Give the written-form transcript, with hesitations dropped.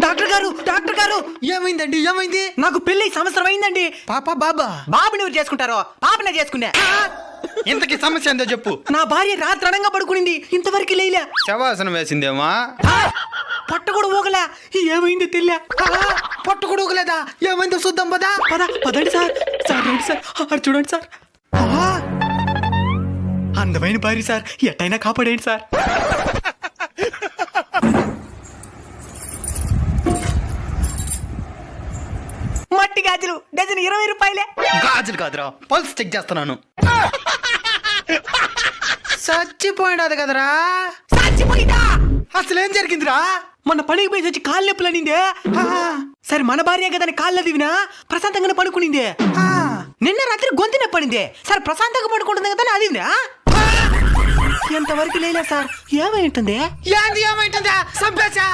Doctor గారు ఏమైందండి? ఏమైంది? నాకు పెళ్లి సంవత్సరం అయిందండి. పాప బాబా? బాబుని ఎవరు చేసుకుంటారో పాపనే చేసుకున్నా. ఇంతకీ సమస్య ఏందో చెప్పు. నా భార్య రాత్రి అడంగా పడుకునింది, ఇంతవరకు లేలే. శవాసనం వేసిందేమా? పొట్ట కూడా ఊగలే. ఏమైందో తెలియ. పొట్ట కూడా ఊగలేదా? ఏమైందో చూద్దాం పదా. పదండి సార్. రండి సార్, అటు చూడండి సార్. అందమైన భార్య సార్, ఎట్టయినా కాపాడేయండి సార్. మట్టి గాజులు డజన్ 20 రూపాయలే. గాజులు కాదురా, పల్స్ చెక్ చేస్తున్నాను. చచ్చిపోయినది కదరా. చచ్చిపోయిందా? అసలు ఏం జరిగిందిరా? మొన్న పనికి పోయి వచ్చి కాళ్ళు నొప్పులు అనిందే. సరే మన భార్య కదా కాళ్ళు దివినా ప్రశాంతంగానే పడుకునిందే. నిన్న రాత్రి గొంతు నొప్పి పడిందే. సరే ప్రశాంతంగా పడుకుంటుంది కదా అదివినా. ఎంతవరకు లేలే సార్. ఏమై ఉంటుంది? ఏమైంటుందా? చంపేశా.